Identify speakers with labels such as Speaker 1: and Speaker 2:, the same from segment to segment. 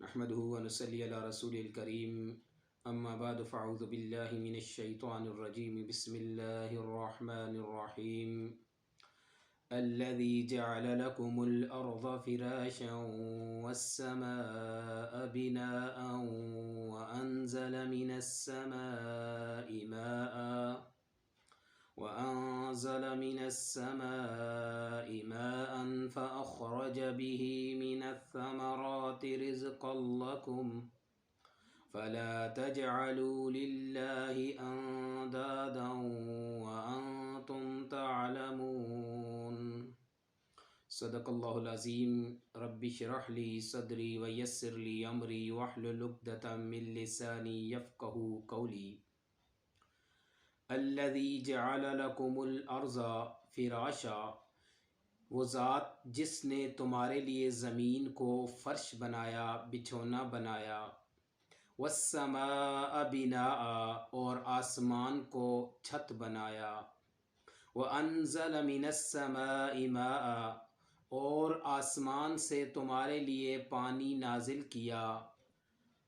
Speaker 1: نحمده ونصلي على رسول الكريم اما بعد فاعوذ بالله من الشيطان الرجيم بسم الله الرحمن الرحيم الذي جعل لكم الأرض فراشا والسماء بناء وأنزل من السماء ماء فأخرج به من الثمرات رزقا لكم فلا تجعلوا لله أندادا وأنتم تعلمون صدق اللہ العظیم رب اشرح لی صدری ویسر لی امری واحلل عقدۃ من لسانی یفقہوا قولی الذی جعل لکم الارض فراشا، وہ ذات جس نے تمہارے لیے زمین کو فرش بنایا، بچھونا بنایا، والسماء بناء اور آسمان کو چھت بنایا، وانزل من السماء ماء اور آسمان سے تمہارے لیے پانی نازل کیا،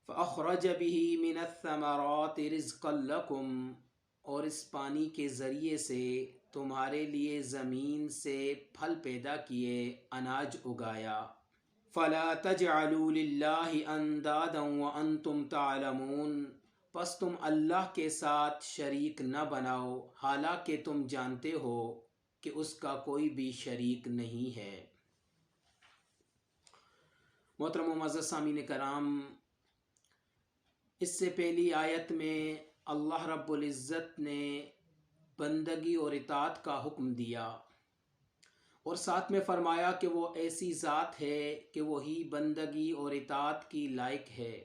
Speaker 1: فاخرج به من الثمرات رزقا لکم اور اس پانی کے ذریعے سے تمہارے لیے زمین سے پھل پیدا کیے، اناج اگایا۔ فلا تجعلوا للہ اندادا وانتم تعلمون، پس تم اللہ کے ساتھ شریک نہ بناؤ حالانکہ تم جانتے ہو کہ اس کا کوئی بھی شریک نہیں ہے۔ محترم و معزز سامعین کرام، اس سے پہلی آیت میں اللہ رب العزت نے بندگی اور اطاعت کا حکم دیا اور ساتھ میں فرمایا کہ وہ ایسی ذات ہے کہ وہی بندگی اور اطاعت کی لائق ہے،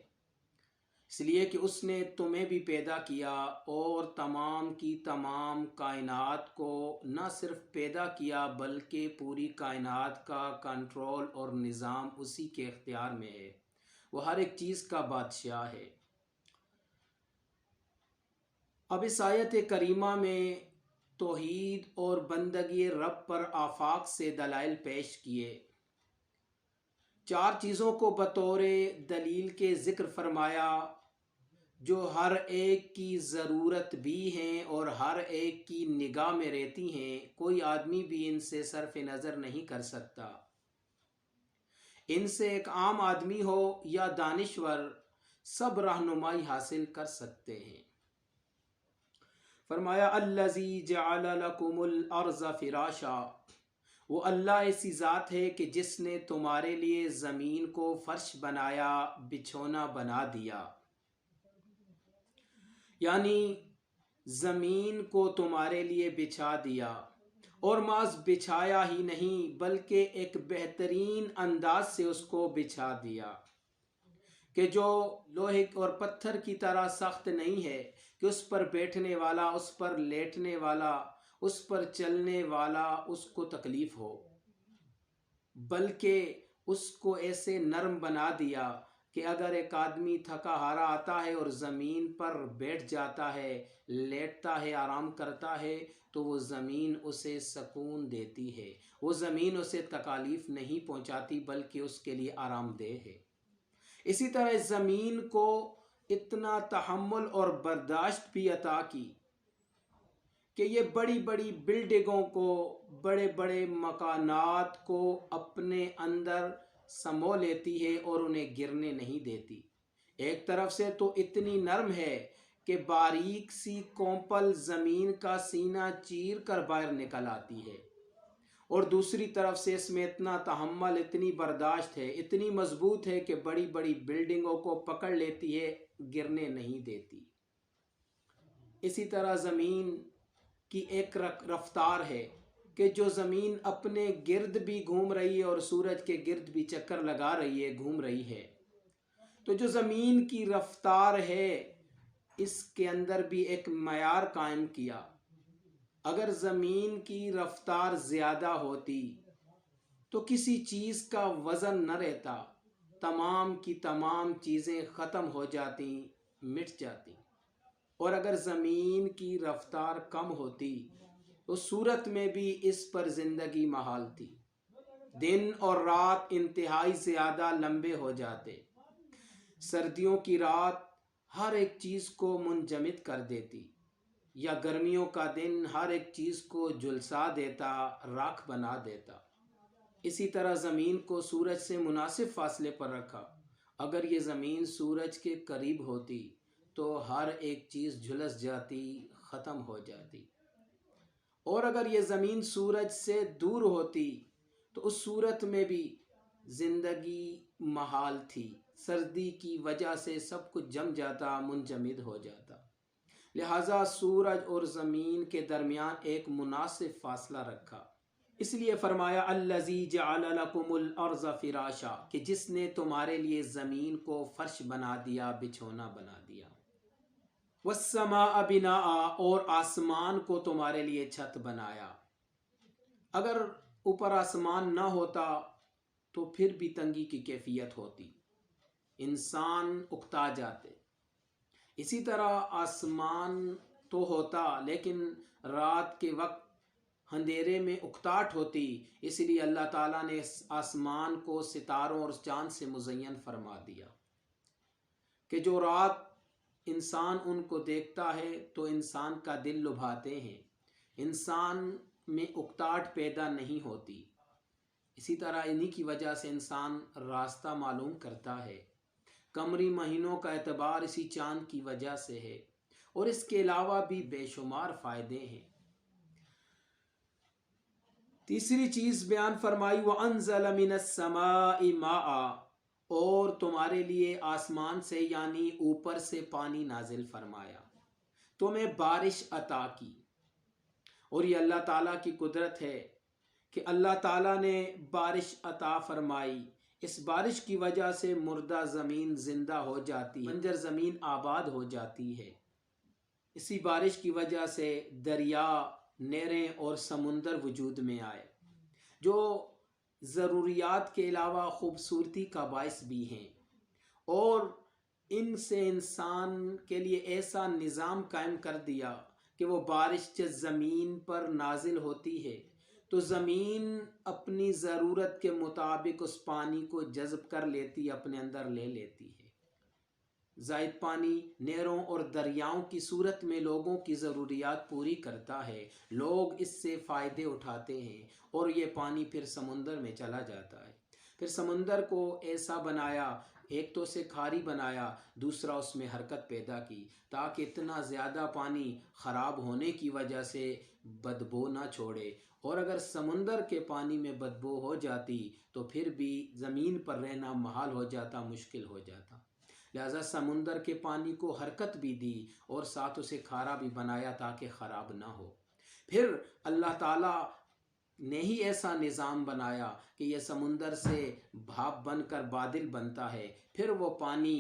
Speaker 1: اس لیے کہ اس نے تمہیں بھی پیدا کیا اور تمام کی تمام کائنات کو نہ صرف پیدا کیا بلکہ پوری کائنات کا کنٹرول اور نظام اسی کے اختیار میں ہے، وہ ہر ایک چیز کا بادشاہ ہے۔ اب اس آیت کریمہ میں توحید اور بندگی رب پر آفاق سے دلائل پیش کیے، 4 چیزوں کو بطور دلیل کے ذکر فرمایا جو ہر ایک کی ضرورت بھی ہیں اور ہر ایک کی نگاہ میں رہتی ہیں، کوئی آدمی بھی ان سے صرف نظر نہیں کر سکتا۔ ان سے ایک عام آدمی ہو یا دانشور، سب رہنمائی حاصل کر سکتے ہیں۔ فرمایا الذی جعل لکم الارض فراشا، وہ اللہ ایسی ذات ہے کہ جس نے تمہارے لیے زمین کو فرش بنایا، بچھونا بنا دیا، یعنی زمین کو تمہارے لیے بچھا دیا، اور محض بچھایا ہی نہیں بلکہ ایک بہترین انداز سے اس کو بچھا دیا کہ جو لوہے اور پتھر کی طرح سخت نہیں ہے کہ اس پر بیٹھنے والا، اس پر لیٹنے والا، اس پر چلنے والا اس کو تکلیف ہو، بلکہ اس کو ایسے نرم بنا دیا کہ اگر ایک آدمی تھکا ہارا آتا ہے اور زمین پر بیٹھ جاتا ہے، لیٹتا ہے، آرام کرتا ہے، تو وہ زمین اسے سکون دیتی ہے، وہ زمین اسے تکالیف نہیں پہنچاتی بلکہ اس کے لیے آرام دہ ہے۔ اسی طرح اس زمین کو اتنا تحمل اور برداشت بھی عطا کی کہ یہ بڑی بڑی بلڈنگوں کو، بڑے بڑے مکانات کو اپنے اندر سمو لیتی ہے اور انہیں گرنے نہیں دیتی۔ ایک طرف سے تو اتنی نرم ہے کہ باریک سی کونپل زمین کا سینہ چیر کر باہر نکل آتی ہے، اور دوسری طرف سے اس میں اتنا تحمل، اتنی برداشت ہے، اتنی مضبوط ہے کہ بڑی بڑی بلڈنگوں کو پکڑ لیتی ہے، گرنے نہیں دیتی۔ اسی طرح زمین کی ایک رفتار ہے کہ جو زمین اپنے گرد بھی گھوم رہی ہے اور سورج کے گرد بھی چکر لگا رہی ہے، گھوم رہی ہے، تو جو زمین کی رفتار ہے اس کے اندر بھی ایک معیار قائم کیا۔ اگر زمین کی رفتار زیادہ ہوتی تو کسی چیز کا وزن نہ رہتا، تمام کی تمام چیزیں ختم ہو جاتی، مٹ جاتی، اور اگر زمین کی رفتار کم ہوتی تو صورت میں بھی اس پر زندگی محال تھی، دن اور رات انتہائی زیادہ لمبے ہو جاتے، سردیوں کی رات ہر ایک چیز کو منجمد کر دیتی، یا گرمیوں کا دن ہر ایک چیز کو جھلسا دیتا، راکھ بنا دیتا۔ اسی طرح زمین کو سورج سے مناسب فاصلے پر رکھا۔ اگر یہ زمین سورج کے قریب ہوتی تو ہر ایک چیز جھلس جاتی، ختم ہو جاتی، اور اگر یہ زمین سورج سے دور ہوتی تو اس صورت میں بھی زندگی محال تھی۔ سردی کی وجہ سے سب کچھ جم جاتا، منجمد ہو جاتا۔ لہٰذا سورج اور زمین کے درمیان ایک مناسب فاصلہ رکھا۔ اس لیے فرمایا الذی جعل لکم الارض فراشا، کہ جس نے تمہارے لیے زمین کو فرش بنا دیا، بچھونا بنا دیا۔ والسماء بناء، اور آسمان کو تمہارے لیے چھت بنایا۔ اگر اوپر آسمان نہ ہوتا تو پھر بھی تنگی کی کیفیت ہوتی، انسان اکتا جاتے۔ اسی طرح آسمان تو ہوتا لیکن رات کے وقت اندھیرے میں اکتاہٹ ہوتی، اس لیے اللہ تعالیٰ نے آسمان کو ستاروں اور چاند سے مزین فرما دیا کہ جو رات انسان ان کو دیکھتا ہے تو انسان کا دل لبھاتے ہیں، انسان میں اکتاہٹ پیدا نہیں ہوتی۔ اسی طرح انہی کی وجہ سے انسان راستہ معلوم کرتا ہے۔ قمری مہینوں کا اعتبار اسی چاند کی وجہ سے ہے، اور اس کے علاوہ بھی بے شمار فائدے ہیں۔ تیسری چیز بیان فرمائی وَأَنزَلَ مِنَ السَّمَاءِ مَاءً، اور تمہارے لیے آسمان سے یعنی اوپر سے پانی نازل فرمایا، تمہیں بارش عطا کی۔ اور یہ اللہ تعالیٰ کی قدرت ہے کہ اللہ تعالیٰ نے بارش عطا فرمائی۔ اس بارش کی وجہ سے مردہ زمین زندہ ہو جاتی ہے، بنجر زمین آباد ہو جاتی ہے۔ اسی بارش کی وجہ سے دریا، نہریں اور سمندر وجود میں آئے، جو ضروریات کے علاوہ خوبصورتی کا باعث بھی ہیں، اور ان سے انسان کے لیے ایسا نظام قائم کر دیا کہ وہ بارش جب زمین پر نازل ہوتی ہے تو زمین اپنی ضرورت کے مطابق اس پانی کو جذب کر لیتی، اپنے اندر لے لیتی ہے۔ زائد پانی نہروں اور دریاؤں کی صورت میں لوگوں کی ضروریات پوری کرتا ہے، لوگ اس سے فائدے اٹھاتے ہیں، اور یہ پانی پھر سمندر میں چلا جاتا ہے۔ پھر سمندر کو ایسا بنایا، ایک تو اسے کھاری بنایا، دوسرا اس میں حرکت پیدا کی تاکہ اتنا زیادہ پانی خراب ہونے کی وجہ سے بدبو نہ چھوڑے، اور اگر سمندر کے پانی میں بدبو ہو جاتی تو پھر بھی زمین پر رہنا محال ہو جاتا، مشکل ہو جاتا۔ لہذا سمندر کے پانی کو حرکت بھی دی اور ساتھ اسے کھارا بھی بنایا تاکہ خراب نہ ہو۔ پھر اللہ تعالیٰ نے ہی ایسا نظام بنایا کہ یہ سمندر سے بھاپ بن کر بادل بنتا ہے، پھر وہ پانی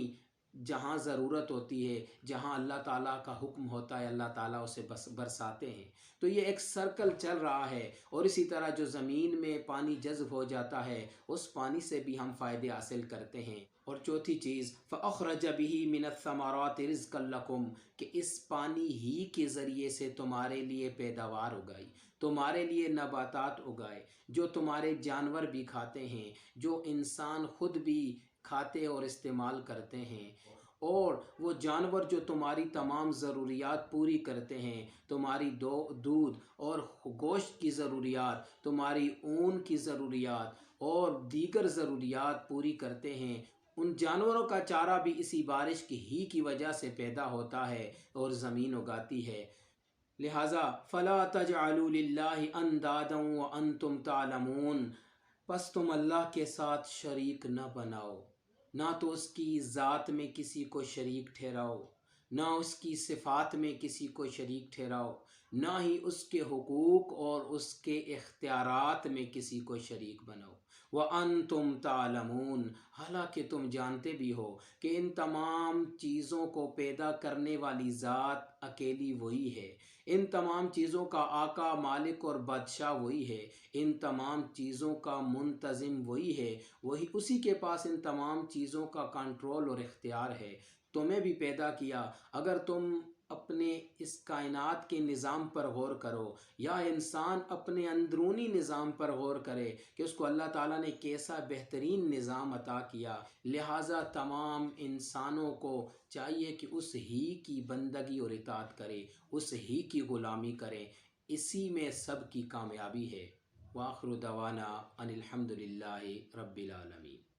Speaker 1: جہاں ضرورت ہوتی ہے، جہاں اللہ تعالیٰ کا حکم ہوتا ہے، اللہ تعالیٰ اسے برساتے ہیں۔ تو یہ ایک سرکل چل رہا ہے، اور اسی طرح جو زمین میں پانی جذب ہو جاتا ہے اس پانی سے بھی ہم فائدے حاصل کرتے ہیں۔ اور چوتھی چیز فَأَخْرَجَ بِهِ مِنَ الثَّمَرَاتِ رِزْقًا لَكُمْ، کہ اس پانی ہی کے ذریعے سے تمہارے لیے پیداوار اگائی، تمہارے لیے نباتات اگائے، جو تمہارے جانور بھی کھاتے ہیں، جو انسان خود بھی کھاتے اور استعمال کرتے ہیں، اور وہ جانور جو تمہاری تمام ضروریات پوری کرتے ہیں، تمہاری دودھ اور گوشت کی ضروریات، تمہاری اون کی ضروریات اور دیگر ضروریات پوری کرتے ہیں۔ ان جانوروں کا چارہ بھی اسی بارش کی وجہ سے پیدا ہوتا ہے اور زمین اگاتی ہے۔ لہٰذا فَلَا تَجْعَلُوا لِلَّهِ أَنْدَادًا وَأَنْتُمْ تَعْلَمُونَ، پس تم اللہ کے ساتھ شریک نہ بناؤ، نہ تو اس کی ذات میں کسی کو شریک ٹھہراؤ، نہ اس کی صفات میں کسی کو شریک ٹھہراؤ، نہ ہی اس کے حقوق اور اس کے اختیارات میں کسی کو شریک بناؤ۔ وَأَنْتُمْ تَعْلَمُونَ، حالانکہ تم جانتے بھی ہو کہ ان تمام چیزوں کو پیدا کرنے والی ذات اکیلی وہی ہے، ان تمام چیزوں کا آقا، مالک اور بادشاہ وہی ہے، ان تمام چیزوں کا منتظم وہی ہے، وہی اسی کے پاس ان تمام چیزوں کا کنٹرول اور اختیار ہے۔ تمہیں بھی پیدا کیا، اگر تم اپنے اس کائنات کے نظام پر غور کرو، یا انسان اپنے اندرونی نظام پر غور کرے کہ اس کو اللہ تعالیٰ نے کیسا بہترین نظام عطا کیا۔ لہٰذا تمام انسانوں کو چاہیے کہ اس ہی کی بندگی اور اطاعت کرے، اس ہی کی غلامی کرے، اسی میں سب کی کامیابی ہے۔ وآخر دعوانا ان الحمد للہ رب العالمین۔